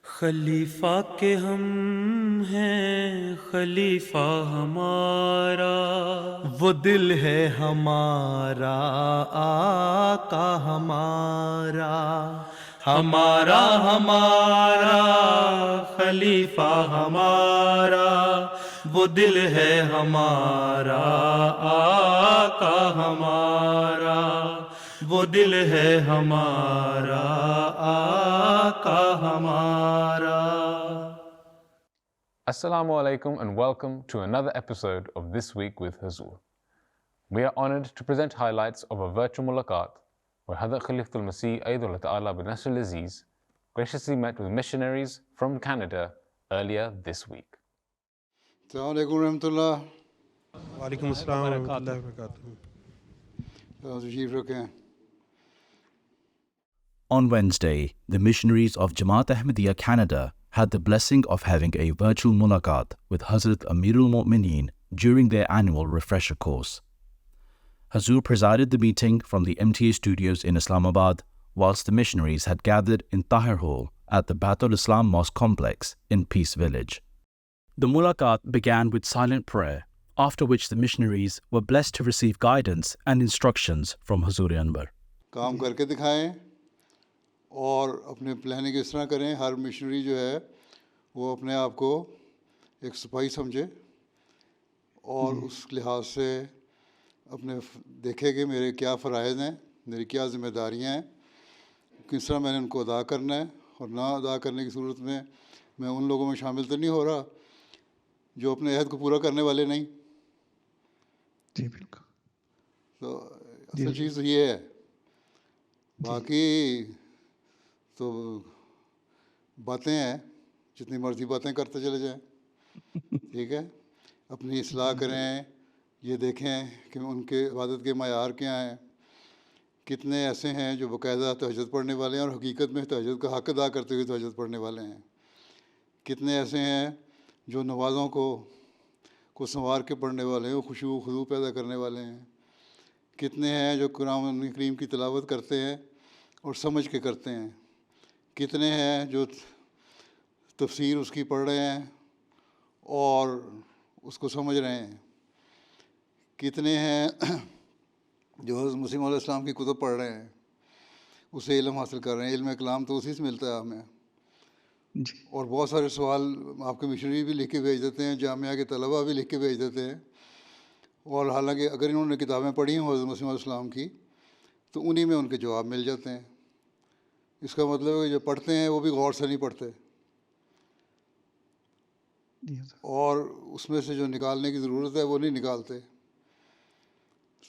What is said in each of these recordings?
خلیفہ کے ہم ہیں خلیفہ ہمارا، وہ دل ہے ہمارا آقا ہمارا، ہمارا ہمارا خلیفہ ہمارا، وہ دل ہے ہمارا آقا ہمارا، وہ دل ہے ہمارا آقا ہمارا۔ Assalamu alaikum and welcome to another episode of This Week with Hazur. We are honored to present highlights of a virtual mulaqat where Hazrat Khalifatul Masih Ayyadullah Ta'ala bin Nasr al-Aziz graciously met with missionaries from Canada earlier this week. السلام علیکم ورحمۃ اللہ. وعلیکم السلام ورحمۃ اللہ وبرکاتہ. تشریف رکھیں. On Wednesday, the missionaries of Jamaat Ahmadiyya Canada had the blessing of having a virtual mulaqat with Hazrat Amirul Mu'mineen during their annual refresher course. Hazur presided the meeting from the MTA studios in Islamabad, whilst the missionaries had gathered in Tahir Hall at the Baitul Islam Mosque complex in Peace Village. The mulaqat began with silent prayer, after which the missionaries were blessed to receive guidance and instructions from Hazur Anwar. کام کر کے دکھائیں اور اپنے planning اس طرح کریں. ہر missionary جو ہے وہ اپنے آپ کو ایک سپاہی سمجھے اور اس لحاظ سے اپنے دیکھے کہ میرے کیا فرائض ہیں، میری کیا ذمہ داریاں ہیں، کس طرح میں نے ان کو ادا کرنا ہے، اور نہ ادا کرنے کی صورت میں میں ان لوگوں میں شامل تو نہیں ہو رہا جو اپنے عہد کو پورا کرنے والے نہیں. جی بالکل. تو اصل چیز تو یہ ہے. باقی تو باتیں ہیں، جتنی مرضی باتیں کرتے چلے جائیں. ٹھیک ہے، اپنی اصلاح کریں. یہ دیکھیں کہ ان کے عبادت کے معیار کیا ہیں. کتنے ایسے ہیں جو باقاعدہ تہجد پڑھنے والے ہیں اور حقیقت میں تہجد کا حق ادا کرتے ہوئے تہجد پڑھنے والے ہیں. کتنے ایسے ہیں جو نمازوں کو سنوار کے پڑھنے والے ہیں، خشوع و خضوع پیدا کرنے والے ہیں. کتنے ہیں جو قرآن کریم کی تلاوت کرتے ہیں اور سمجھ کے کرتے ہیں. کتنے ہیں جو تفسیر اس کی پڑھ رہے ہیں اور اس کو سمجھ رہے ہیں. کتنے ہیں جو حضرت مسیح علیہ السلام کی کتب پڑھ رہے ہیں، اسے علم حاصل کر رہے ہیں. علم کلام تو اسی سے ملتا ہے ہمیں. اور بہت سارے سوال آپ کے مشنری بھی لکھ کے بھیج دیتے ہیں، جامعہ کے طلباء بھی لکھ کے بھیج دیتے ہیں. اور حالانکہ اگر انہوں نے کتابیں پڑھی ہیں حضرت مسیح علیہ السلام کی تو انہی میں ان کے جواب مل جاتے ہیں. اس کا مطلب ہے کہ جو پڑھتے ہیں وہ بھی غور سے نہیں پڑھتے، اور اس میں سے جو نکالنے کی ضرورت ہے وہ نہیں نکالتے.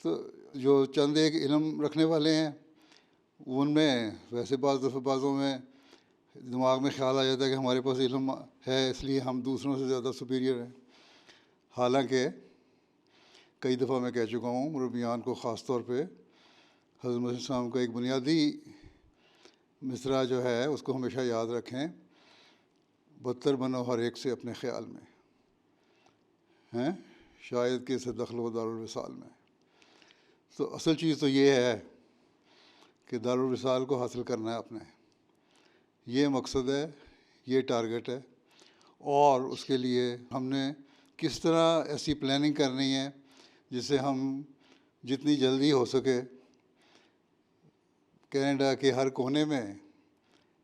تو جو چند ایک علم رکھنے والے ہیں ان میں ویسے بعض دفعہ بعضوں میں دماغ میں خیال آ جاتا ہے کہ ہمارے پاس علم ہے اس لیے ہم دوسروں سے زیادہ سپیریئر ہیں. حالانکہ کئی دفعہ میں کہہ چکا ہوں مربیان کو، خاص طور پہ حضرت مسیح السلام کا ایک بنیادی مصرع جو ہے اس کو ہمیشہ یاد رکھیں: بدتر بنو ہر ایک سے اپنے خیال میں، ہیں شاید کہ سے دخل و دارالوصال میں. تو اصل چیز تو یہ ہے کہ دارالوصال کو حاصل کرنا ہے اپنے. یہ مقصد ہے، یہ ٹارگٹ ہے. اور اس کے لیے ہم نے کس طرح ایسی پلاننگ کرنی ہے جس سے ہم جتنی جلدی ہو سکے کینیڈا کے ہر کونے میں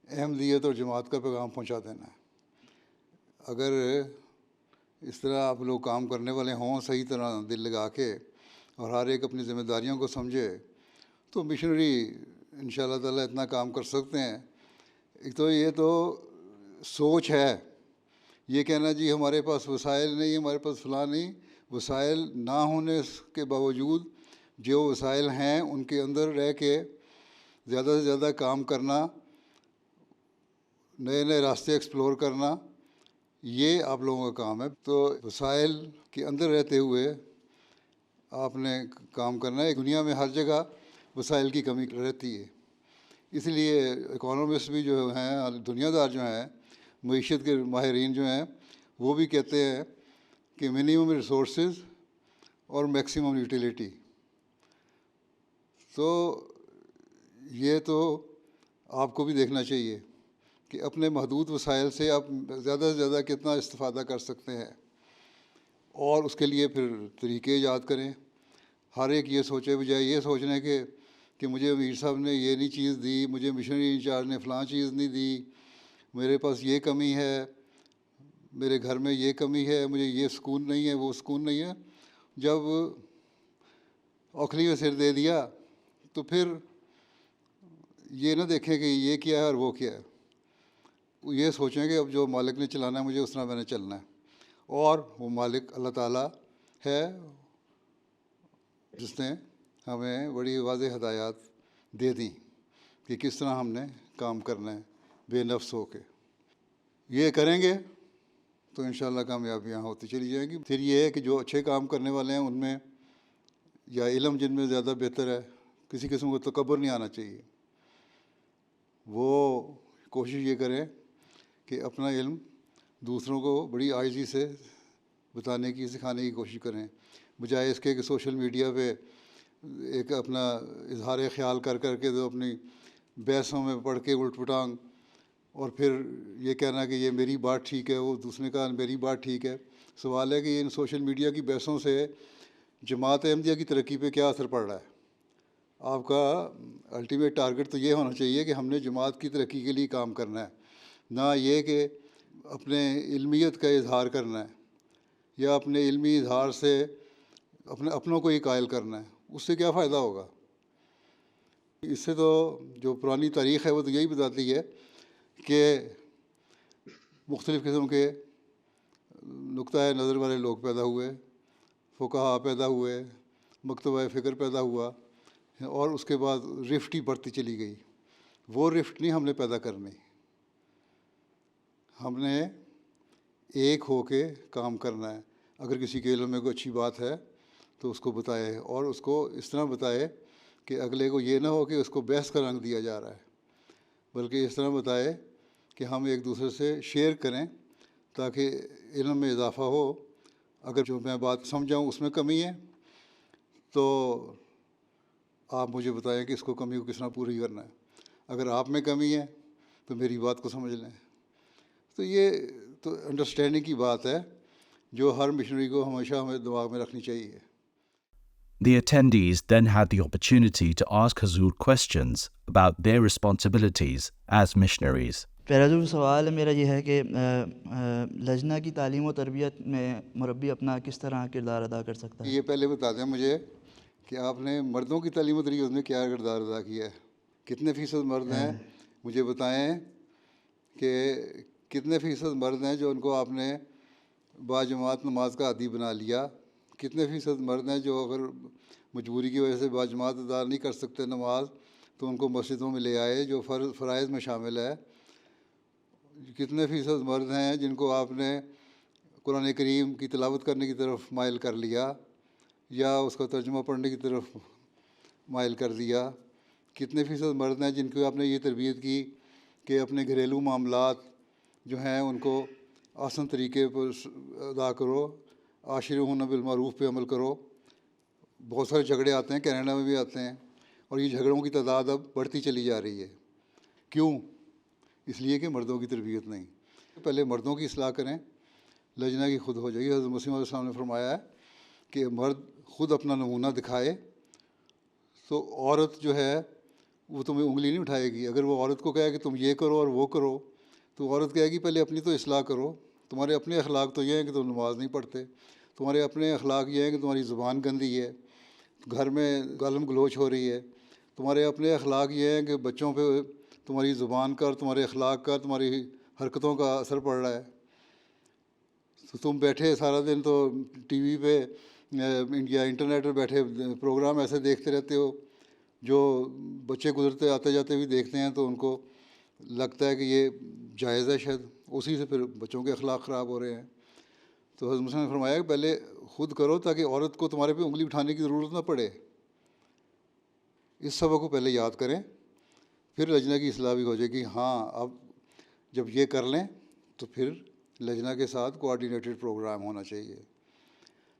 احمدیت اور جماعت کا پیغام پہنچا دینا ہے. اگر اس طرح آپ لوگ کام کرنے والے ہوں صحیح طرح دل لگا کے اور ہر ایک اپنی ذمہ داریوں کو سمجھے تو مشنری ان شاء اللہ تعالیٰ اتنا کام کر سکتے ہیں. ایک تو یہ تو سوچ ہے، یہ کہنا جی ہمارے پاس وسائل نہیں، ہمارے پاس فلاں نہیں. وسائل نہ ہونے کے باوجود جو وسائل ہیں ان کے اندر رہ کے زیادہ سے زیادہ کام کرنا، نئے نئے راستے ایکسپلور کرنا، یہ آپ لوگوں کا کام ہے. تو وسائل کے اندر رہتے ہوئے آپ نے کام کرنا ہے. دنیا میں ہر جگہ وسائل کی کمی رہتی ہے. اس لیے اکانومسٹ بھی جو ہیں، دنیا دار جو ہیں، معیشت کے ماہرین جو ہیں، وہ بھی کہتے ہیں کہ منیمم ریسورسز اور میکسیمم یوٹیلیٹی. تو یہ تو آپ کو بھی دیکھنا چاہیے کہ اپنے محدود وسائل سے آپ زیادہ سے زیادہ کتنا استفادہ کر سکتے ہیں، اور اس کے لیے پھر طریقے ایجاد کریں. ہر ایک یہ سوچے بجائے یہ سوچنے کہ مجھے امیر صاحب نے یہ نہیں چیز دی، مجھے مشنری انچارج نے فلاں چیز نہیں دی، میرے پاس یہ کمی ہے، میرے گھر میں یہ کمی ہے، مجھے یہ سکون نہیں ہے، وہ سکون نہیں ہے. جب اوکھلی میں سر دے دیا تو پھر یہ نہ دیکھیں کہ یہ کیا ہے اور وہ کیا ہے. یہ سوچیں کہ اب جو مالک نے چلانا ہے مجھے اس طرح میں نے چلنا ہے، اور وہ مالک اللہ تعالیٰ ہے جس نے ہمیں بڑی واضح ہدایات دے دیں کہ کس طرح ہم نے کام کرنا ہے بے نفس ہو کے. یہ کریں گے تو انشاءاللہ کامیابیاں ہوتی چلی جائیں گی. پھر یہ ہے کہ جو اچھے کام کرنے والے ہیں ان میں یا علم جن میں زیادہ بہتر ہے، کسی قسم کو تکبر نہیں آنا چاہیے. وہ کوشش یہ کریں کہ اپنا علم دوسروں کو بڑی عاجزی سے بتانے کی، سکھانے کی کوشش کریں، بجائے اس کے کہ سوشل میڈیا پہ ایک اپنا اظہار خیال کر کے تو اپنی بحثوں میں پڑھ کے الٹ پٹانگ، اور پھر یہ کہنا کہ یہ میری بات ٹھیک ہے، وہ دوسرے کا میری بات ٹھیک ہے. سوال ہے کہ ان سوشل میڈیا کی بحثوں سے جماعت احمدیہ کی ترقی پہ کیا اثر پڑ رہا ہے؟ آپ کا الٹیمیٹ ٹارگٹ تو یہ ہونا چاہیے کہ ہم نے جماعت کی ترقی کے لیے کام کرنا ہے، نہ یہ کہ اپنے علمیت کا اظہار کرنا ہے یا اپنے علمی اظہار سے اپنوں کو ہی قائل کرنا ہے. اس سے کیا فائدہ ہوگا؟ اس سے تو جو پرانی تاریخ ہے وہ تو یہی بتاتی ہے کہ مختلف قسم کے نقطۂ نظر والے لوگ پیدا ہوئے، فقہا پیدا ہوئے، مکتبہ فکر پیدا ہوا، اور اس کے بعد رفٹ ہی بڑھتی چلی گئی. وہ رفٹ نہیں ہم نے پیدا کرنی، ہم نے ایک ہو کے کام کرنا ہے. اگر کسی کے علم میں کوئی اچھی بات ہے تو اس کو بتائے، اور اس کو اس طرح بتائے کہ اگلے کو یہ نہ ہو کہ اس کو بحث کا رنگ دیا جا رہا ہے، بلکہ اس طرح بتائے کہ ہم ایک دوسرے سے شیئر کریں تاکہ علم میں اضافہ ہو. اگر جو میں بات سمجھاؤں اس میں کمی ہے تو آپ مجھے بتائیں کہ اس کو کمی کو کس طرح پوری کرنا ہے. اگر آپ میں کمی ہے تو میری بات کو سمجھ لیں. تو یہ تو انڈرسٹینڈنگ کی بات ہے جو ہر مشنری کو ہمیشہ ہمیں دماغ میں رکھنی چاہیے. The attendees then had the opportunity to ask Hazur questions about their responsibilities as missionaries. پہلا جو سوال میرا یہ ہے کہ لجنہ کی تعلیم و تربیت میں مربی اپنا کس طرح کردار ادا کر سکتا ہے؟ یہ پہلے بتا دیں مجھے کہ آپ نے مردوں کی تعلیم و تربیت میں کیا کردار ادا کیا ہے؟ کتنے فیصد مرد ہیں؟ مجھے بتائیں کہ کتنے فیصد مرد ہیں جو ان کو آپ نے باجماعت نماز کا عادی بنا لیا؟ کتنے فیصد مرد ہیں جو اگر مجبوری کی وجہ سے باجماعت ادا نہیں کر سکتے نماز تو ان کو مسجدوں میں لے آئے جو فرائض میں شامل ہے؟ کتنے فیصد مرد ہیں جن کو آپ نے قرآن کریم کی تلاوت کرنے کی طرف مائل کر لیا یا اس کا ترجمہ پڑھنے کی طرف مائل کر دیا؟ کتنے فیصد مرد ہیں جن کو آپ نے یہ تربیت کی کہ اپنے گھریلو معاملات جو ہیں ان کو آسان طریقے پر ادا کرو، عاشرہن بالمعروف پہ عمل کرو؟ بہت سارے جھگڑے آتے ہیں، کینیڈا میں بھی آتے ہیں، اور یہ جھگڑوں کی تعداد اب بڑھتی چلی جا رہی ہے. کیوں؟ اس لیے کہ مردوں کی تربیت نہیں. پہلے مردوں کی اصلاح کریں، لجنہ کی خود ہو جائے گی. حضرت مسلم علیہ السلام نے فرمایا ہے کہ مرد خود اپنا نمونہ دکھائے تو عورت جو ہے وہ تمہیں انگلی نہیں اٹھائے گی. اگر وہ عورت کو کہے کہ تم یہ کرو اور وہ کرو تو عورت کہے گی پہلے اپنی تو اصلاح کرو. تمہارے اپنے اخلاق تو یہ ہیں کہ تم نماز نہیں پڑھتے، تمہارے اپنے اخلاق یہ ہیں کہ تمہاری زبان گندی ہے، گھر میں گالم گلوچ ہو رہی ہے، تمہارے اپنے اخلاق یہ ہیں کہ بچوں پہ تمہاری زبان کا اور تمہارے اخلاق کا، تمہاری حرکتوں کا اثر پڑ رہا ہے. تو تم بیٹھے سارا دن تو ٹی وی پہ یا انٹرنیٹ پہ بیٹھے پروگرام ایسے دیکھتے رہتے ہو جو بچے گزرتے آتے جاتے بھی دیکھتے ہیں تو ان کو لگتا ہے کہ یہ جائز ہے، شاید اسی سے پھر بچوں کے اخلاق خراب ہو رہے ہیں. تو حضرت مسلم نے فرمایا کہ پہلے خود کرو تاکہ عورت کو تمہارے پہ انگلی اٹھانے کی ضرورت نہ پڑے. اس سبق کو پہلے یاد کریں، پھر لجنہ کی اصلاح بھی ہو جائے گی. ہاں اب جب یہ کر لیں تو پھر لجنہ کے ساتھ کوآرڈینیٹڈ پروگرام ہونا چاہیے.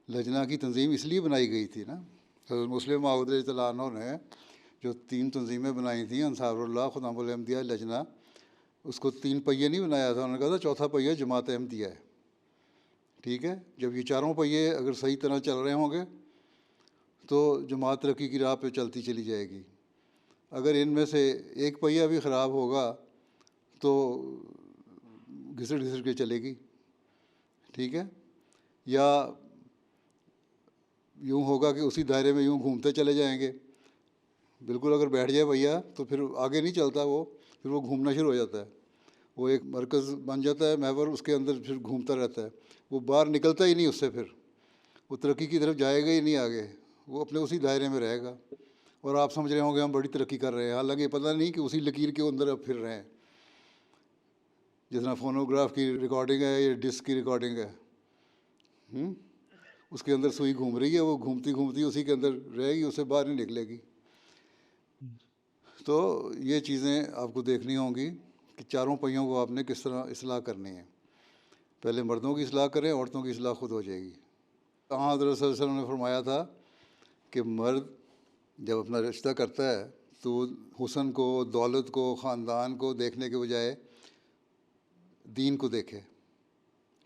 لجنہ کی تنظیم اس لیے بنائی گئی تھی نا. حضرت مسلم معود رضی اللہ عنہ نے جو 3 تنظیمیں بنائی تھیں، انصار اللہ، خدام الاحمدیہ، لجنہ، اس کو 3 پہیے نہیں بنایا تھا، انہوں نے کہا تھا چوتھا پہیہ جماعت احمدیہ ہے. ٹھیک ہے، جب یہ چاروں پہیے اگر صحیح طرح چل رہے ہوں گے تو جماعت ترقی کی راہ پہ چلتی چلی جائے گی. اگر ان میں سے ایک پہیہ بھی خراب ہوگا تو گھسڑ گھسڑ کے چلے گی. ٹھیک ہے، یا یوں ہوگا کہ اسی دائرے میں یوں گھومتے چلے جائیں گے. بالکل اگر بیٹھ جائے پہیہ تو پھر آگے نہیں چلتا، وہ پھر وہ گھومنا شروع ہو جاتا ہے. وہ ایک مرکز بن جاتا ہے محور، اس کے اندر پھر گھومتا رہتا ہے، وہ باہر نکلتا ہی نہیں اس سے. پھر وہ ترقی کی طرف جائے گا ہی نہیں آگے، وہ اپنے اسی دائرے میں رہے گا. اور آپ سمجھ رہے ہوں گے ہم بڑی ترقی کر رہے ہیں، حالانکہ پتہ نہیں کہ اسی لکیر کے اندر اب پھر رہے ہیں. جس طرح فونوگراف کی ریکارڈنگ ہے یا ڈسک کی ریکارڈنگ ہے، اس کے اندر سوئی گھوم رہی ہے، وہ گھومتی گھومتی اسی کے اندر رہے گی، اس سے باہر نہیں نکلے گی. تو یہ چیزیں آپ کو دیکھنی ہوں گی کہ چاروں پہیوں کو آپ نے کس طرح اصلاح کرنی ہے. پہلے مردوں کی اصلاح کریں، عورتوں کی اصلاح خود ہو جائے گی. حضرت صلی اللہ علیہ وسلم نے فرمایا تھا کہ مرد جب اپنا رشتہ کرتا ہے تو حسن کو، دولت کو، خاندان کو دیکھنے کے بجائے دین کو دیکھے.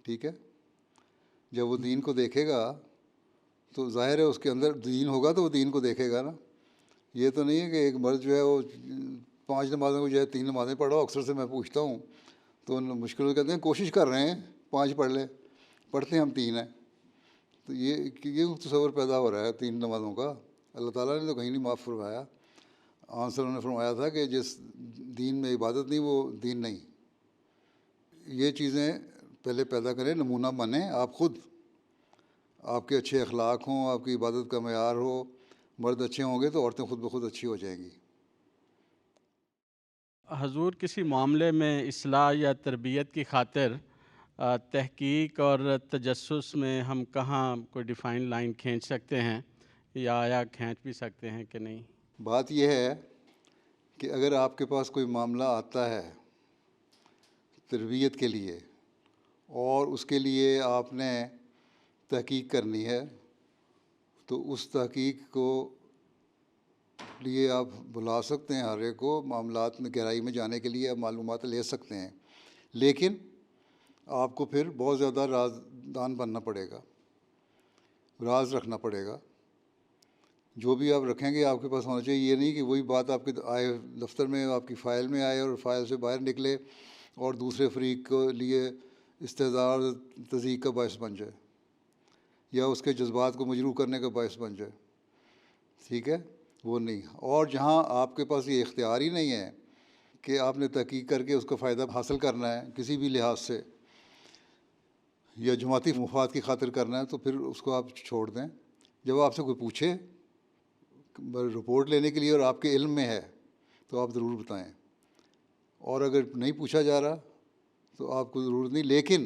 ٹھیک ہے، جب وہ دین کو دیکھے گا تو ظاہر ہے اس کے اندر دین ہوگا تو وہ دین کو دیکھے گا نا. یہ تو نہیں ہے کہ ایک مرد جو ہے وہ 5 نمازوں کو جو ہے 3 نمازیں پڑھو. اکثر سے میں پوچھتا ہوں تو ان مشکل سے کہتے ہیں کوشش کر رہے ہیں 5 پڑھ لیں، پڑھتے ہیں ہم 3 ہیں. تو یہ تصور پیدا ہو رہا ہے 3 نمازوں کا. اللہ تعالیٰ نے تو کہیں نہیں معاف فرمایا. آنسر نے فرمایا تھا کہ جس دین میں عبادت نہیں وہ دین نہیں. یہ چیزیں پہلے پیدا کریں، نمونہ بنیں آپ خود. آپ کے اچھے اخلاق ہوں، آپ کی عبادت کا معیار ہو، مرد اچھے ہوں گے تو عورتیں خود بخود اچھی ہو جائیں گی. حضور کسی معاملے میں اصلاح یا تربیت کی خاطر تحقیق اور تجسس میں ہم کہاں کوئی ڈیفائن لائن کھینچ سکتے ہیں، یا آیا کھینچ بھی سکتے ہیں کہ نہیں؟ بات یہ ہے کہ اگر آپ کے پاس کوئی معاملہ آتا ہے تربیت کے لیے اور اس کے لیے آپ نے تحقیق کرنی ہے تو اس تحقیق کو لیے آپ بلا سکتے ہیں ہر ایک کو، معاملات میں گہرائی میں جانے کے لیے آپ معلومات لے سکتے ہیں. لیکن آپ کو پھر بہت زیادہ رازدان بننا پڑے گا، راز رکھنا پڑے گا. جو بھی آپ رکھیں گے آپ کے پاس ہونا چاہیے. یہ نہیں کہ وہی بات آپ کے آئے دفتر میں، آپ کی فائل میں آئے اور فائل سے باہر نکلے اور دوسرے فریق کے لیے استحضاء اور تضحیق کا باعث بن جائے یا اس کے جذبات کو مجروح کرنے کا باعث بن جائے. ٹھیک ہے، وہ نہیں. اور جہاں آپ کے پاس یہ اختیار ہی نہیں ہے کہ آپ نے تحقیق کر کے اس کا فائدہ حاصل کرنا ہے کسی بھی لحاظ سے یا جماعتی مفاد کی خاطر کرنا ہے، تو پھر اس کو آپ چھوڑ دیں. جب آپ سے کوئی پوچھے رپورٹ لینے کے لیے اور آپ کے علم میں ہے تو آپ ضرور بتائیں، اور اگر نہیں پوچھا جا رہا تو آپ کو ضرورت نہیں. لیکن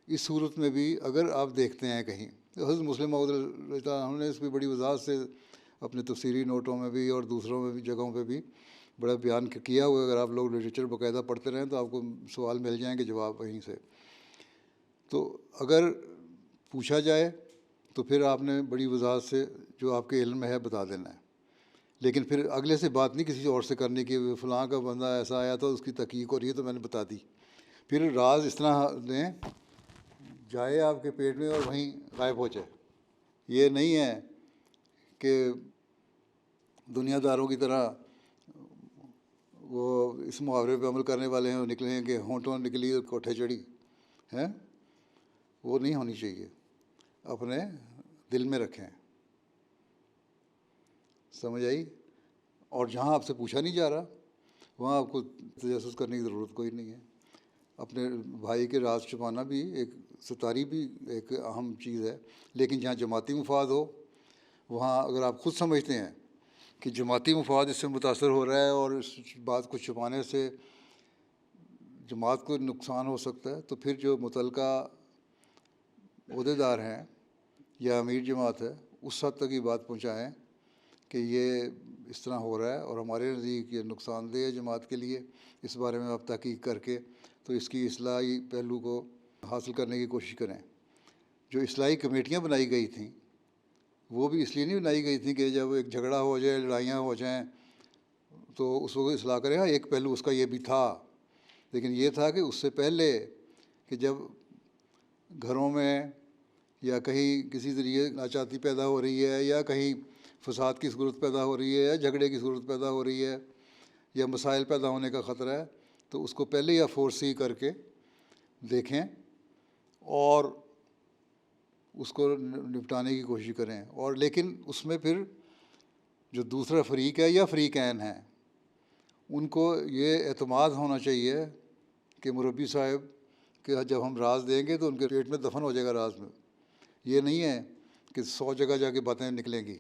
اس صورت میں بھی اگر آپ دیکھتے ہیں کہیں، حضرت مسلم موعود رضی اللہ عنہ نے اس پہ بڑی وضاحت سے اپنے تفسیری نوٹوں میں بھی اور دوسروں میں بھی جگہوں پہ بھی بڑا بیان کیا ہوا ہے. اگر آپ لوگ لٹریچر باقاعدہ پڑھتے رہیں تو آپ کو سوال مل جائیں گے، جواب وہیں سے. تو اگر پوچھا جائے تو پھر آپ نے بڑی وضاحت سے جو آپ کے علم میں ہے بتا دینا ہے. لیکن پھر اگلے سے بات نہیں کسی اور سے کرنے کی، فلاں کا بندہ ایسا آیا تھا اس کی تحقیق ہو رہی ہے تو میں نے بتا دی. پھر راز اس طرح دیں جائے آپ کے پیٹ میں اور وہیں غائب ہو جائے. یہ نہیں ہے کہ دنیا داروں کی طرح وہ اس محاورے پہ عمل کرنے والے ہیں، وہ نکلے ہیں کہ ہونٹوں نکلی اور کوٹھے چڑھی ہیں. وہ نہیں ہونی چاہیے. اپنے دل میں رکھیں. سمجھ آئی؟ اور جہاں آپ سے پوچھا نہیں جا رہا وہاں آپ کو تجسس کرنے کی ضرورت کوئی نہیں ہے. اپنے بھائی کے راز چھپانا بھی ایک ستاری بھی ایک اہم چیز ہے. لیکن جہاں جماعتی مفاد ہو وہاں اگر آپ خود سمجھتے ہیں کہ جماعتی مفاد اس سے متاثر ہو رہا ہے اور اس بات کو چھپانے سے جماعت کو نقصان ہو سکتا ہے، تو پھر جو متعلقہ عہدے دار ہیں یا امیر جماعت ہے اس حد تک یہ بات پہنچائیں کہ یہ اس طرح ہو رہا ہے اور ہمارے نزدیک یہ نقصان دہ ہے جماعت کے لیے. اس بارے میں آپ تحقیق کر کے تو اس کی اصلاحی پہلو کو حاصل کرنے کی کوشش کریں. جو اصلاحی کمیٹیاں بنائی گئی تھیں وہ بھی اس لیے نہیں بنائی گئی تھیں کہ جب ایک جھگڑا ہو جائے، لڑائیاں ہو جائیں تو اس کو اصلاح کریں. ایک پہلو اس کا یہ بھی تھا لیکن یہ تھا کہ اس سے پہلے کہ جب گھروں میں یا کہیں کسی ذریعے ناچاتی پیدا ہو رہی ہے یا کہیں فساد کی صورت پیدا ہو رہی ہے یا جھگڑے کی صورت پیدا ہو رہی ہے یا مسائل پیدا ہونے کا خطرہ ہے، تو اس کو پہلے یا فورسی کر کے دیکھیں اور اس کو نپٹانے کی کوشش کریں. اور لیکن اس میں پھر جو دوسرا فریق ہے یا فریقین ہیں ان کو یہ اعتماد ہونا چاہیے کہ مربی صاحب کہ جب ہم راز دیں گے تو ان کے پیٹ میں دفن ہو جائے گا راز میں. یہ نہیں ہے کہ 100 جگہ جا کے باتیں نکلیں گی.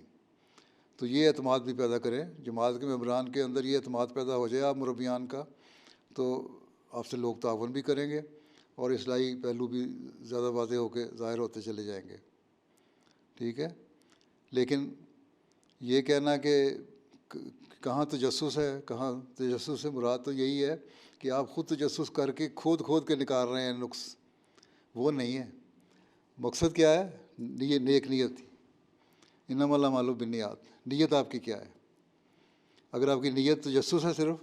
تو یہ اعتماد بھی پیدا کریں جماعت کے ممبران کے اندر، یہ اعتماد پیدا ہو جائے آپ مربیان کا، تو آپ سے لوگ تعاون بھی کریں گے اور اصلاحی پہلو بھی زیادہ واضح ہو کے ظاہر ہوتے چلے جائیں گے. ٹھیک ہے. لیکن یہ کہنا کہ کہاں تجسس ہے، کہاں تجسس سے مراد تو یہی ہے کہ آپ خود تجسس کر کے کھود کے نکال رہے ہیں نقص، وہ نہیں ہے. مقصد کیا ہے؟ نیک نیت. انما الاعمال بالنیات. نیت آپ کی کیا ہے؟ اگر آپ کی نیت تجسس ہے صرف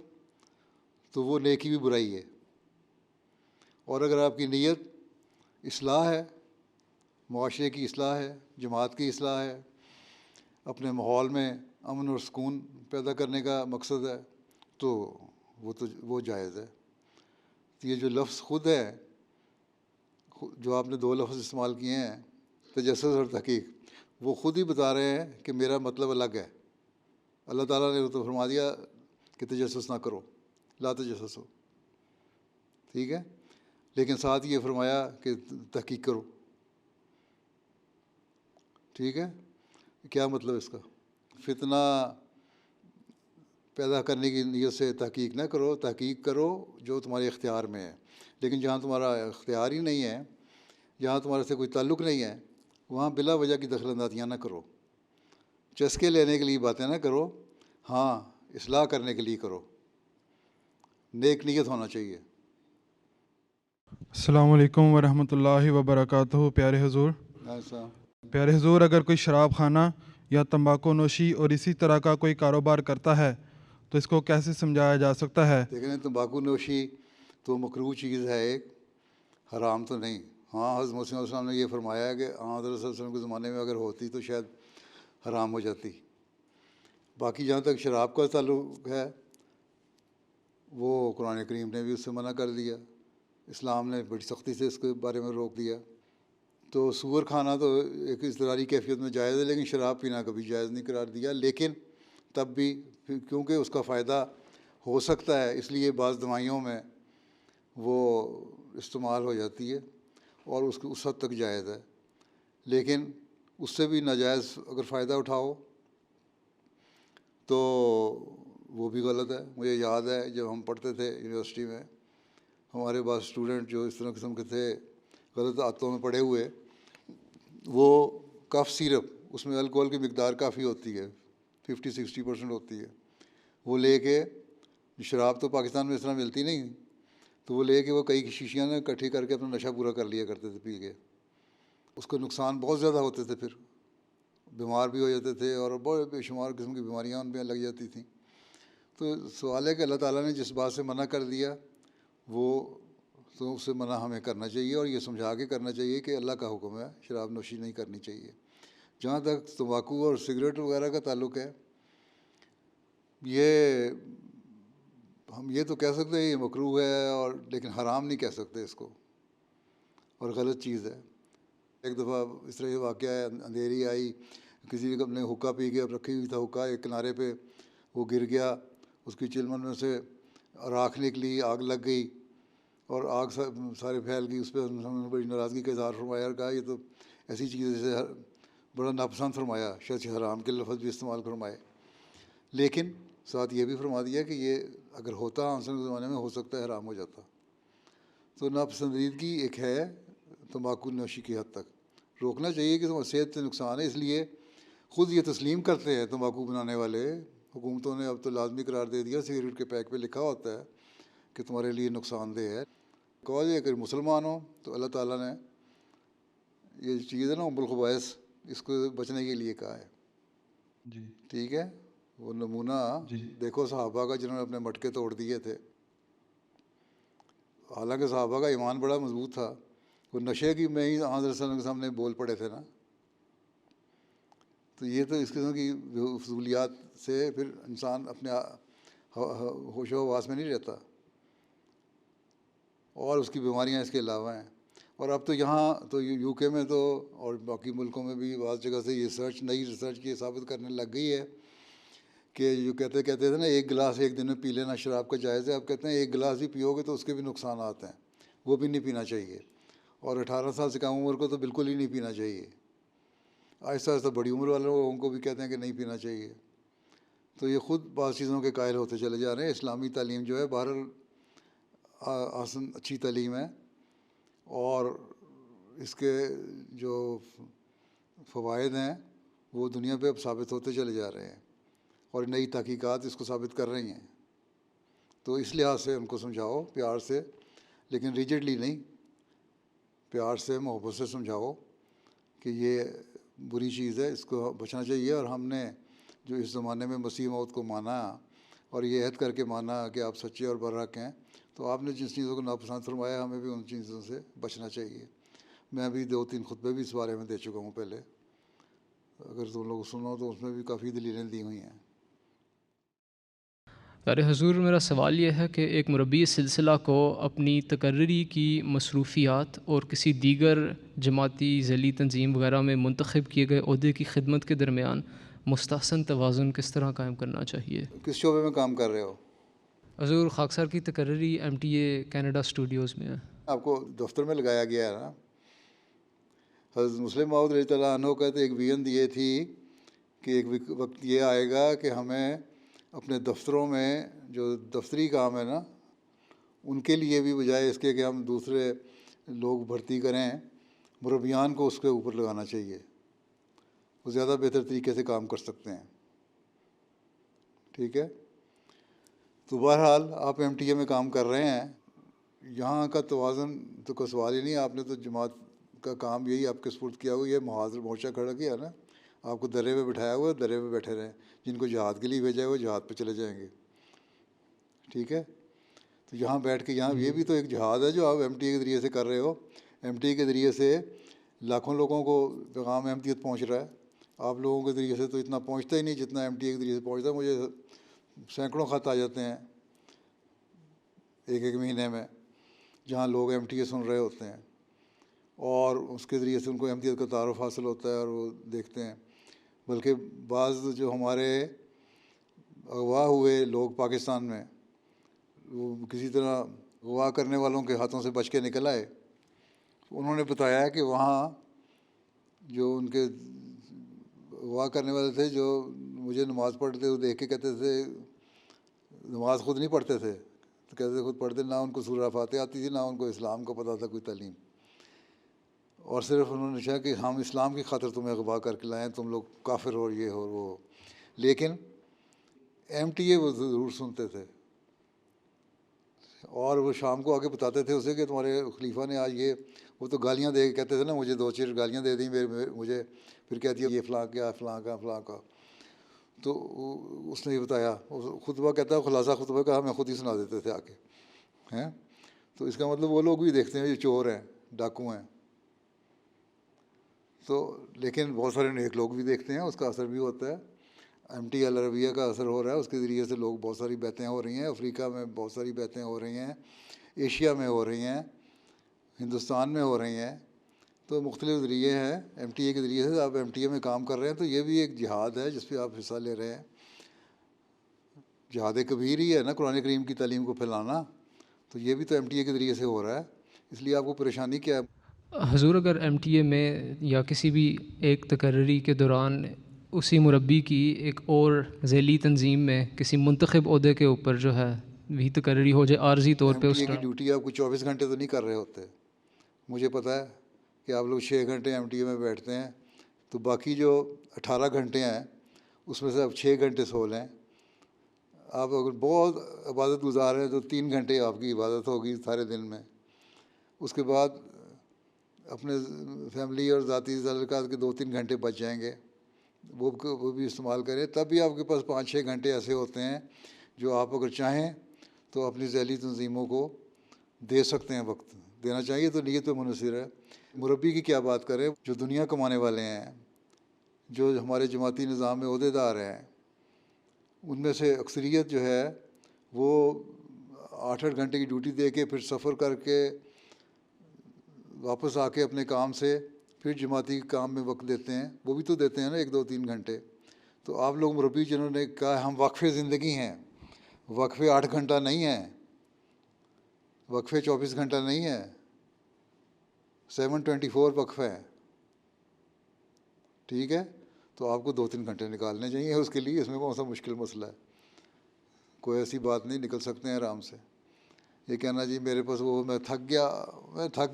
تو وہ نیکی بھی برائی ہے. اور اگر آپ کی نیت اصلاح ہے، معاشرے کی اصلاح ہے، جماعت کی اصلاح ہے، اپنے ماحول میں امن اور سکون پیدا کرنے کا مقصد ہے، تو وہ جائز ہے. یہ جو لفظ خود ہے، جو آپ نے 2 لفظ استعمال کیے ہیں، تجسس اور تحقیق، وہ خود ہی بتا رہے ہیں کہ میرا مطلب الگ ہے. اللہ تعالیٰ نے تو فرما دیا کہ تجسس نہ کرو، لا تجسسو. ٹھیک ہے. لیکن ساتھ یہ فرمایا کہ تحقیق کرو. ٹھیک ہے. کیا مطلب اس کا؟ فتنہ پیدا کرنے کی نیت سے تحقیق نہ کرو، تحقیق کرو جو تمہارے اختیار میں ہے. لیکن جہاں تمہارا اختیار ہی نہیں ہے، جہاں تمہارے سے کوئی تعلق نہیں ہے، وہاں بلا وجہ کی دخل اندازیاں نہ کرو. چسکے لینے کے لیے باتیں نہ کرو، ہاں اصلاح کرنے کے لیے کرو. نیک نیت ہونا چاہیے. السلام علیکم ورحمۃ اللہ وبرکاتہ. پیارے حضور، ایسا پیارے حضور، اگر کوئی شراب خانہ یا تمباکو نوشی اور اسی طرح کا کوئی کاروبار کرتا ہے تو اس کو کیسے سمجھایا جا سکتا ہے؟ دیکھیں، تمباکو نوشی تو مکروہ چیز ہے، ایک حرام تو نہیں. ہاں حضرت مسلم علیہ السلام نے یہ فرمایا ہے کہ حضرت صلی اللہ علیہ وسلم کے زمانے میں اگر ہوتی تو شاید حرام ہو جاتی. باقی جہاں تک شراب کا تعلق ہے، وہ قرآن کریم نے بھی اس سے منع کر دیا. اسلام نے بڑی سختی سے اس کے بارے میں روک دیا. تو سور کھانا تو ایک اضطراری کیفیت میں جائز ہے، لیکن شراب پینا کبھی جائز نہیں قرار دیا. لیکن تب بھی کیونکہ اس کا فائدہ ہو سکتا ہے، اس لیے بعض دوائیوں میں وہ استعمال ہو جاتی ہے اور اس حد تک جائز ہے. لیکن اس سے بھی ناجائز اگر فائدہ اٹھاؤ تو وہ بھی غلط ہے. مجھے یاد ہے جب ہم پڑھتے تھے یونیورسٹی میں، ہمارے بعض اسٹوڈنٹ جو اس طرح قسم کے تھے، غلط عادتوں میں پڑے ہوئے، وہ کف سیرپ، اس میں الکوہل کی مقدار کافی ہوتی ہے، 50-60% ہوتی ہے، وہ لے کے، شراب تو پاکستان میں اس طرح ملتی نہیں، تو وہ لے کے وہ کئی شیشیاں نے اکٹھی کر کے اپنا نشہ پورا کر لیا کرتے تھے پی کے. اس کو نقصان بہت زیادہ ہوتے تھے، پھر بیمار بھی ہو جاتے تھے اور بہت بے شمار قسم کی بیماریاں ان پہ لگ جاتی تھیں. تو سوال ہے کہ اللہ تعالیٰ نے جس بات سے منع کر دیا وہ تو اس سے منع ہمیں کرنا چاہیے اور یہ سمجھا کے کرنا چاہیے کہ اللہ کا حکم ہے، شراب نوشی نہیں کرنی چاہیے. جہاں تک تمباکو اور سگریٹ وغیرہ کا تعلق ہے، یہ ہم یہ تو کہہ سکتے ہیں یہ مکروہ ہے، اور لیکن حرام نہیں کہہ سکتے اس کو، اور غلط چیز ہے. ایک دفعہ اس طرح یہ واقعہ ہے، اندھیری آئی، کسی نے اپنے حکا پی کے رکھی ہوئی تھا حکا ایک کنارے پہ، وہ گر گیا، اس کی چلمن میں سے راکھ نکلی، آگ لگ گئی اور آگ سارے پھیل گئی. اس پہ ہم نے بڑی ناراضگی کا اظہار فرمایا اور کہا یہ تو ایسی چیز ہے، بڑا ناپسند فرمایا، شاید حرام کے لفظ بھی استعمال فرمائے. لیکن ساتھ یہ بھی فرما دیا کہ یہ اگر ہوتا آنسر کے زمانے میں ہو سکتا ہے حرام ہو جاتا. تو ناپسندیدگی ایک ہے تمباکو نوشی کی حد تک. روکنا چاہیے کہ صحت سے نقصان ہے، اس لیے خود یہ تسلیم کرتے ہیں تمباکو بنانے والے. حکومتوں نے اب تو لازمی قرار دے دیا، سگریٹ کے پیک پہ لکھا ہوتا ہے کہ تمہارے لیے نقصان دہ ہے. کہا جائے اگر مسلمان ہو تو اللہ تعالیٰ نے یہ چیز ہے نا ام الخبائث، اس کو بچنے کے لیے کہا ہے. جی ٹھیک ہے. وہ نمونہ جی دیکھو صحابہ کا جنہوں نے اپنے مٹکے توڑ دیے تھے، حالانکہ صحابہ کا ایمان بڑا مضبوط تھا، وہ نشے کی میں ہی حضرت صلی اللہ علیہ وسلم کے سامنے بول پڑے تھے نا. تو یہ تو اس قسم کی فضولیات سے پھر انسان اپنے ہوش و حواس میں نہیں رہتا، اور اس کی بیماریاں اس کے علاوہ ہیں. اور اب تو یہاں تو یو کے میں تو اور باقی ملکوں میں بھی بعض جگہ سے یہ نئی ریسرچ یہ ثابت کرنے لگ گئی ہے کہ جو کہتے تھے نا ایک گلاس ایک دن میں پی لینا شراب کا جائز ہے، اب کہتے ہیں ایک گلاس بھی پیو گے تو اس کے بھی نقصانات ہیں، وہ بھی نہیں پینا چاہیے. اور 18 سال سے کم عمر کو تو بالکل ہی نہیں پینا چاہیے. آہستہ آہستہ بڑی عمر والے لوگوں کو بھی کہتے ہیں کہ نہیں پینا چاہیے. تو یہ خود بعض چیزوں کے قائل ہوتے چلے جا رہے ہیں. اسلامی تعلیم جو ہے بہرحال آسن اچھی تعلیم ہے، اور اس کے جو فوائد ہیں وہ دنیا پہ اب ثابت ہوتے چلے جا رہے ہیں، اور نئی تحقیقات اس کو ثابت کر رہی ہیں. تو اس لحاظ سے ان کو سمجھاؤ پیار سے، لیکن ریجڈلی نہیں، پیار سے محبت سے سمجھاؤ کہ یہ بری چیز ہے، اس کو بچنا چاہیے. اور ہم نے جو اس زمانے میں مسیح موت کو مانا اور یہ عہد کر کے مانا کہ آپ سچے اور برحق ہیں، تو آپ نے جس چیزوں کو ناپسند فرمایا ہمیں بھی ان چیزوں سے بچنا چاہیے. میں بھی 2-3 خطبے بھی اس بارے میں دے چکا ہوں پہلے، اگر تم لوگ سنو تو اس میں بھی کافی دلیلیں دی ہوئی ہیں. پیارے حضور، میرا سوال یہ ہے کہ ایک مربی سلسلہ کو اپنی تقرری کی مصروفیات اور کسی دیگر جماعتی ذیلی تنظیم وغیرہ میں منتخب کیے گئے عہدے کی خدمت کے درمیان مستحسن توازن کس طرح قائم کرنا چاہیے؟ کس شعبے میں کام کر رہے ہو؟ حضور، خاکسار کی تقرری MTA کینیڈا اسٹوڈیوز میں ہے. آپ کو دفتر میں لگایا گیا ہے نا. حضرت مسلم موعود رضی اللہ عنہ کہتے ایک ویژن یہ تھی کہ ایک وقت یہ آئے گا کہ ہمیں اپنے دفتروں میں جو دفتری کام ہے نا ان کے لیے بھی بجائے اس کے کہ ہم دوسرے لوگ بھرتی کریں، مربیان کو اس کے اوپر لگانا چاہیے. وہ زیادہ بہتر طریقے سے کام کر سکتے ہیں. ٹھیک ہے. تو بہرحال آپ MTA میں کام کر رہے ہیں، یہاں کا توازن تو کوئی سوال ہی نہیں. آپ نے تو جماعت کا کام یہی آپ کے سپرد کیا ہوا، یہ مورچہ کھڑا کیا نا، آپ کو درے پہ بٹھایا ہوا ہے، درے پہ بیٹھے رہیں. جن کو جہاد کے لیے بھیجا ہے وہ جہاد پہ چلے جائیں گے. ٹھیک ہے. تو یہاں بیٹھ کے یہاں یہ بھی تو ایک جہاد ہے جو آپ MTA کے ذریعے سے کر رہے ہو. MTA کے ذریعے سے لاکھوں لوگوں کو پیغام احمدیت پہنچ رہا ہے. آپ لوگوں کے ذریعے سے تو اتنا پہنچتا ہی نہیں جتنا MTA کے ذریعے سے پہنچتا ہے. مجھے سینکڑوں خط آ جاتے ہیں ایک مہینے میں جہاں لوگ MTA سن رہے ہوتے ہیں، اور اس کے ذریعے سے ان کو احمدیت کا تعارف حاصل ہوتا ہے اور وہ دیکھتے ہیں. بلکہ بعض جو ہمارے اغوا ہوئے لوگ پاکستان میں، وہ کسی طرح اغوا کرنے والوں کے ہاتھوں سے بچ کے نکل آئے. انہوں نے بتایا کہ وہاں جو ان کے اغوا کرنے والے تھے جو مجھے نماز پڑھتے ہوئے دیکھ کے کہتے تھے، نماز خود نہیں پڑھتے تھے، تو کہتے تھے خود پڑھتے، نہ ان کو سورہ فاتحہ آتی تھی، نہ ان کو اسلام کا پتہ تھا کوئی تعلیم. اور صرف انہوں نے کہا کہ ہم اسلام کی خاطر تمہیں اغوا کر کے لائیں، تم لوگ کافر ہو، یہ ہو وہ. لیکن MTA وہ ضرور سنتے تھے، اور وہ شام کو آ کے بتاتے تھے اسے کہ تمہارے خلیفہ نے آج یہ، وہ تو گالیاں دے کے کہتے تھے نا، مجھے 2-4 گالیاں دے دیں مجھے، پھر کہتی ہے یہ فلاں کیا، فلاں کا فلاں کا. تو اس نے یہ بتایا، خطبہ کہتا ہے، خلاصہ خطبہ کا ہمیں خود ہی سنا دیتے تھے آ کے ہیں. تو اس کا مطلب وہ لوگ بھی دیکھتے ہیں یہ چور ہیں، ڈاکو ہیں. تو لیکن بہت سارے نیک لوگ بھی دیکھتے ہیں، اس کا اثر بھی ہوتا ہے. MTA العربیہ کا اثر ہو رہا ہے، اس کے ذریعے سے لوگ بہت ساری بیعتیں ہو رہی ہیں. افریقہ میں بہت ساری بیعتیں ہو رہی ہیں، ایشیا میں ہو رہی ہیں، ہندوستان میں ہو رہی ہیں. تو مختلف ذریعے ہیں. MTA کے ذریعے سے آپ MTA میں کام کر رہے ہیں، تو یہ بھی ایک جہاد ہے جس پہ آپ حصہ لے رہے ہیں. جہاد کبیر ہی ہے نا قرآن کریم کی تعلیم کو پھیلانا. تو یہ بھی تو MTA کے ذریعے سے ہو رہا ہے. اس لیے آپ کو پریشانی کیا ہے؟ حضور، اگر MTA میں یا کسی بھی ایک تقرری کے دوران اسی مربی کی ایک اور ذیلی تنظیم میں کسی منتخب عہدے کے اوپر جو ہے وہی تقرری ہو جائے عارضی طور پہ، اس MTA کی ڈیوٹی آپ کو 24 گھنٹے تو نہیں کر رہے ہوتے. مجھے پتہ ہے کہ آپ لوگ 6 گھنٹے MTA میں بیٹھتے ہیں، تو باقی جو 18 گھنٹے ہیں اس میں سے آپ 6 گھنٹے سو لیں. آپ اگر بہت عبادت گزار ہیں تو 3 گھنٹے آپ کی عبادت ہوگی سارے دن میں. اس کے بعد اپنے فیملی اور ذاتی تعلقات کے 2-3 گھنٹے بچ جائیں گے، وہ بھی استعمال کریں. تب بھی آپ کے پاس 5-6 گھنٹے ایسے ہوتے ہیں جو آپ اگر چاہیں تو اپنی ذیلی تنظیموں کو دے سکتے ہیں وقت دینا چاہیے تو نیت پہ منحصر ہے. مربی کی کیا بات کریں جو دنیا کمانے والے ہیں, جو ہمارے جماعتی نظام میں عہدیدار ہیں, ان میں سے اکثریت جو ہے وہ 8-8 گھنٹے کی ڈیوٹی دے کے پھر سفر کر کے واپس آ کے اپنے کام سے پھر جماعتی کام میں وقت دیتے ہیں. وہ بھی تو دیتے ہیں نا 1-2-3 گھنٹے. تو آپ لوگ مربی جنہوں نے کہا ہم وقفے زندگی ہیں, وقفے 8 گھنٹہ نہیں ہیں, وقفے 24 گھنٹہ نہیں ہے, 7/24 وقفے ہیں, ٹھیک ہے. تو آپ کو 2-3 گھنٹے نکالنے چاہیے اس کے لیے. اس میں کون سا مشکل مسئلہ ہے؟ کوئی ایسی بات نہیں, نکل سکتے ہیں آرام سے. یہ کہنا جی میرے پاس وہ میں تھک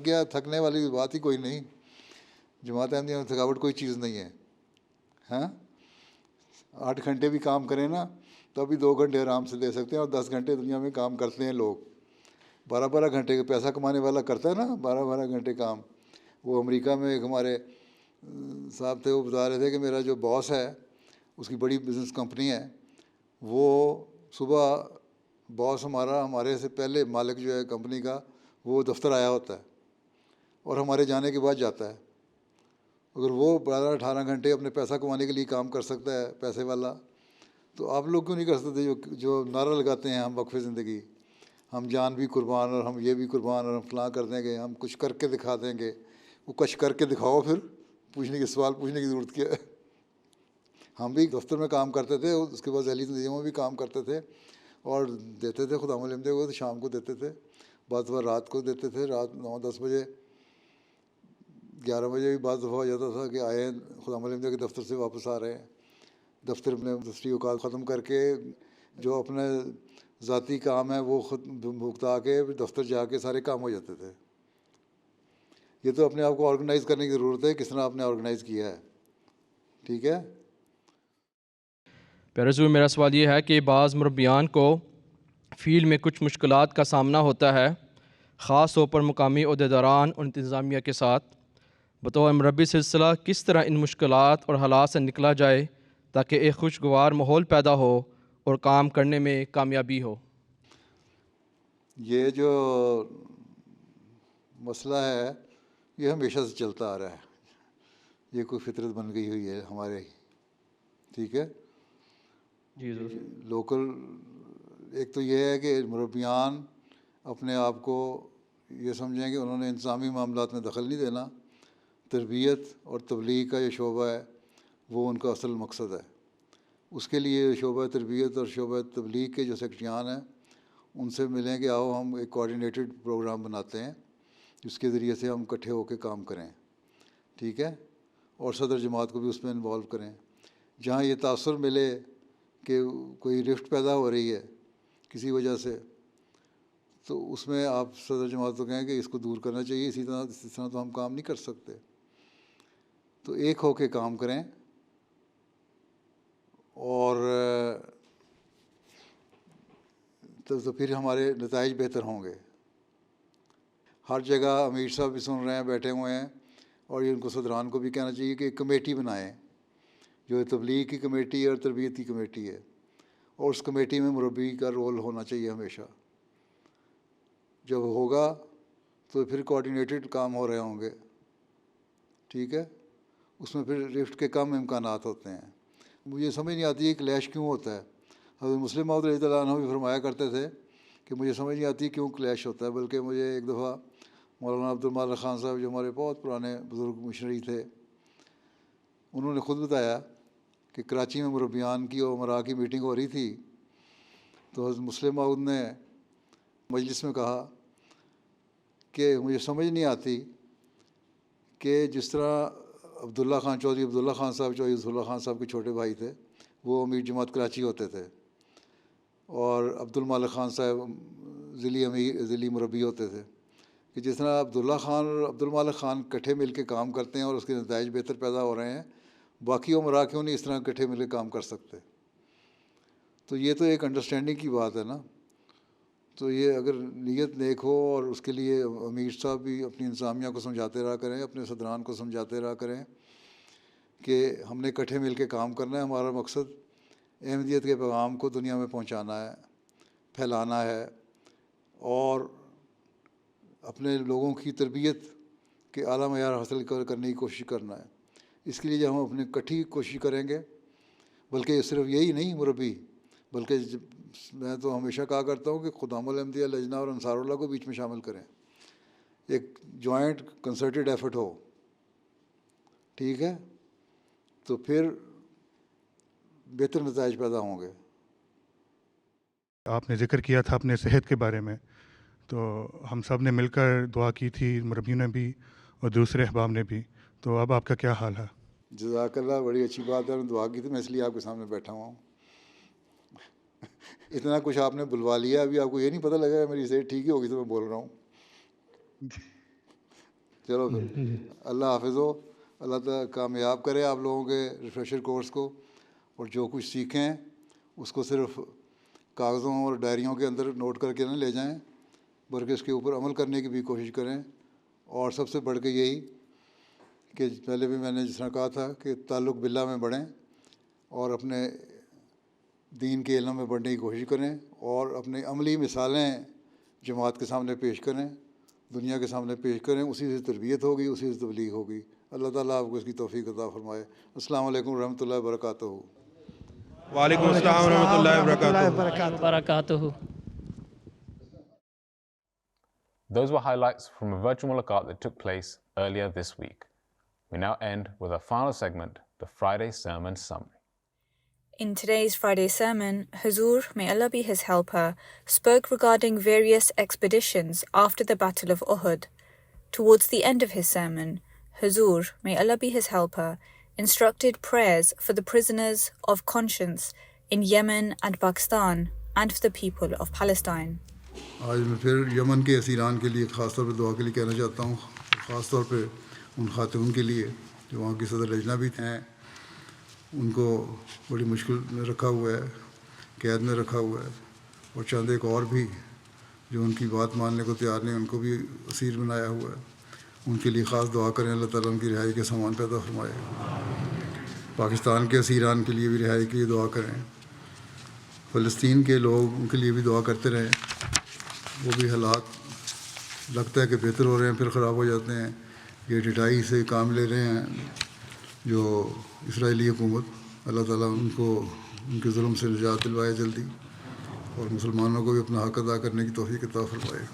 گیا, تھکنے والی بات ہی کوئی نہیں. جماعت احمدیہ میں تھکاوٹ کوئی چیز نہیں ہے. ہاں 8 گھنٹے بھی کام کریں نا تو ابھی 2 گھنٹے آرام سے دے سکتے ہیں, اور 10 گھنٹے دنیا میں کام کرتے ہیں لوگ. 12 گھنٹے کا پیسہ کمانے والا کرتا ہے نا 12 گھنٹے کام. وہ امریکہ میں ایک ہمارے صاحب تھے, وہ بتا رہے تھے کہ میرا جو باس ہے اس کی بڑی بزنس کمپنی ہے, وہ صبح باس ہمارے سے پہلے مالک جو ہے کمپنی کا وہ دفتر آیا ہوتا ہے اور ہمارے جانے کے بعد جاتا ہے. اگر وہ 12-18 گھنٹے اپنے پیسہ کمانے کے لیے کام کر سکتا ہے پیسے والا, تو آپ لوگ کیوں نہیں کر سکتے جو نعرہ لگاتے ہیں ہم وقف زندگی, ہم جان بھی قربان اور ہم یہ بھی قربان اور ہم فلاں کر دیں گے, ہم کچھ کر کے دکھا دیں گے. وہ کچھ کر کے دکھاؤ, پھر سوال پوچھنے کی ضرورت کیا ہے؟ ہم بھی دفتر میں کام کرتے تھے, اس کے بعد ذیلی تنظیموں میں بھی کام کرتے تھے اور دیتے تھے خدا ملمدے کو, تو شام کو دیتے تھے, بعض دفعہ رات کو دیتے تھے, رات 9-10 بجے 11 بجے بھی بعض دفعہ ہو جاتا تھا کہ آئے خدا ملمدے کے دفتر سے واپس آ رہے ہیں, دفتر میں دفتری اوقات ختم کر کے جو اپنے ذاتی کام ہے وہ خود بھگتا کے دفتر جا کے سارے کام ہو جاتے تھے. یہ تو اپنے آپ کو آرگنائز کرنے کی ضرورت ہے, کس طرح آپ نے آرگنائز کیا ہے. ٹھیک ہے. پیارے حضور, میرا سوال یہ ہے کہ بعض مربیان کو فیلڈ میں کچھ مشکلات کا سامنا ہوتا ہے, خاص طور پر مقامی عہدیداران اور انتظامیہ کے ساتھ. بطور مربی سلسلہ کس طرح ان مشکلات اور حالات سے نکلا جائے تاکہ ایک خوشگوار ماحول پیدا ہو اور کام کرنے میں کامیابی ہو؟ یہ جو مسئلہ ہے یہ ہمیشہ سے چلتا آ رہا ہے, یہ کوئی فطرت بن گئی ہوئی ہے ہمارے. ٹھیک ہے. جی حضور. لوکل ایک تو یہ ہے کہ مربیان اپنے آپ کو یہ سمجھیں کہ انہوں نے انتظامی معاملات میں دخل نہیں دینا. تربیت اور تبلیغ کا یہ شعبہ ہے وہ ان کا اصل مقصد ہے. اس کے لیے شعبہ تربیت اور شعبہ تبلیغ کے جو سیکرٹریان ہیں ان سے ملیں کہ آؤ ہم ایک کوآرڈینیٹڈ پروگرام بناتے ہیں جس کے ذریعے سے ہم اکٹھے ہو کے کام کریں. ٹھیک ہے. اور صدر جماعت کو بھی اس میں انوالو کریں. جہاں یہ تاثر ملے کہ کوئی رفٹ پیدا ہو رہی ہے کسی وجہ سے, تو اس میں آپ صدر جماعت کو کہیں کہ اس کو دور کرنا چاہیے, اسی طرح تو ہم کام نہیں کر سکتے. تو ایک ہو کے کام کریں اور تو پھر ہمارے نتائج بہتر ہوں گے. ہر جگہ امیر صاحب بھی سن رہے ہیں, بیٹھے ہوئے ہیں, اور یہ ان کو صدران کو بھی کہنا چاہیے کہ ایک کمیٹی بنائیں جو تبلیغ کی کمیٹی ہے اور تربیت کی کمیٹی ہے, اور اس کمیٹی میں مربی کا رول ہونا چاہیے ہمیشہ. جب ہوگا تو پھر کوآرڈینیٹڈ کام ہو رہے ہوں گے. ٹھیک ہے. اس میں پھر رفٹ کے کم امکانات ہوتے ہیں. مجھے سمجھ نہیں آتی ہے کلیش کیوں ہوتا ہے. حضرت مسلم موعود رضی اللہ عنہ بھی فرمایا کرتے تھے کہ مجھے سمجھ نہیں آتی کیوں کلیش ہوتا ہے. بلکہ مجھے ایک دفعہ مولانا عبدالمالک خان صاحب جو ہمارے بہت پرانے بزرگ مشنری تھے, انہوں نے خود بتایا کہ کراچی میں مربیان کی اور امراء کی میٹنگ ہو رہی تھی, تو حضرت مسلم موعود نے مجلس میں کہا کہ مجھے سمجھ نہیں آتی کہ جس طرح عبداللہ خان صاحب کے چھوٹے بھائی تھے, وہ امیر جماعت کراچی ہوتے تھے, اور عبدالمالک خان صاحب ضلعی مربی ہوتے تھے, کہ جس طرح عبداللہ خان اور عبدالمالک خان اکٹھے مل کے کام کرتے ہیں اور اس کے نتائج بہتر پیدا ہو رہے ہیں, باقی امراء کیوں نہیں اس طرح اکٹھے مل کے کام کر سکتے. تو یہ تو ایک انڈرسٹینڈنگ کی بات ہے نا. تو یہ اگر نیت نیک ہو, اور اس کے لیے امیر صاحب بھی اپنی انتظامیہ کو سمجھاتے رہا کریں, اپنے صدران کو سمجھاتے رہا کریں کہ ہم نے اکٹھے مل کے کام کرنا ہے, ہمارا مقصد احمدیت کے پیغام کو دنیا میں پہنچانا ہے, پھیلانا ہے, اور اپنے لوگوں کی تربیت کے اعلیٰ معیار حاصل کرنے کی کوشش کرنا ہے. اس کے لیے جب ہم اپنی کٹھی کوشش کریں گے، بلکہ صرف یہی نہیں مربی، بلکہ میں تو ہمیشہ کہا کرتا ہوں کہ خدام الحمدیہ لجنہ اور انصار اللہ کو بیچ میں شامل کریں، ایک جوائنٹ کنسرٹڈ ایفرٹ ہو. ٹھیک ہے، تو پھر بہتر نتائج پیدا ہوں گے. آپ نے ذکر کیا تھا اپنے صحت کے بارے میں، تو ہم سب نے مل کر دعا کی تھی، مربیوں نے بھی اور دوسرے احباب نے بھی. تو اب آپ کا کیا حال ہے؟ جزاک اللہ، بڑی اچھی بات ہے. دعا کی تھی، میں اس لیے آپ کے سامنے بیٹھا ہوا ہوں. اتنا کچھ آپ نے بلوا لیا، ابھی آپ کو یہ نہیں پتہ لگا میری صحت ٹھیک ہی ہوگی تو میں بول رہا ہوں. چلو پھر اللہ حافظ ہو. اللہ تعالیٰ کامیاب کرے آپ لوگوں کے ریفریشر کورس کو، اور جو کچھ سیکھیں اس کو صرف کاغذوں اور ڈائریوں کے اندر نوٹ کر کے نہ لے جائیں، بلکہ اس کے اوپر عمل کرنے کی بھی کوشش کریں. اور سب سے بڑھ کے یہی کہ پہلے بھی میں نے جس طرح کہا تھا کہ تعلق باللہ میں بڑھیں اور اپنے دین کے علم میں بڑھنے کی کوشش کریں، اور اپنی عملی مثالیں جماعت کے سامنے پیش کریں، دنیا کے سامنے پیش کریں. اسی سے تربیت ہوگی، اسی سے تبلیغ ہوگی. اللہ تعالیٰ آپ کو اس کی توفیق عطا فرمائے. السلام علیکم ورحمۃ اللہ وبرکاتہ. وعلیکم السلام ورحمۃ اللہ وبرکاتہ. Those were highlights from a virtual mulaqat that took place earlier this week. We now end with our final segment, the Friday Sermon Summary. In today's Friday sermon, Huzoor, may Allah be his helper, spoke regarding various expeditions after the Battle of Uhud. Towards the end of his sermon, Huzoor, may Allah be his helper, instructed prayers for the prisoners of conscience in Yemen and Pakistan and for the people of Palestine. آج میں پھر یمن کے اسیران کے لیے خاص طور پہ دعا کے لیے کہنا چاہتا ہوں، خاص طور پہ ان خاتون کے لیے جو وہاں کی صدر لجنہ بھی ہیں. ان کو بڑی مشکل میں رکھا ہوا ہے، قید میں رکھا ہوا ہے، اور چند ایک اور بھی جو ان کی بات ماننے کو تیار نہیں، ان کو بھی اسیر بنایا ہوا ہے. ان کے لیے خاص دعا کریں، اللہ تعالیٰ ان کی رہائی کے سامان پیدا فرمائے. پاکستان کے اسیران کے لیے بھی رہائی کے لیے دعا کریں. فلسطین کے لوگ ان کے لیے بھی دعا کرتے رہیں. وہ بھی حالات لگتا ہے کہ بہتر ہو رہے ہیں، پھر خراب ہو جاتے ہیں. یہ ڈٹائی سے کام لے رہے ہیں جو اسرائیلی حکومت. اللہ تعالیٰ ان کو ان کے ظلم سے نجات دلوائے جلدی، اور مسلمانوں کو بھی اپنا حق ادا کرنے کی توفیق عطا فرمائے.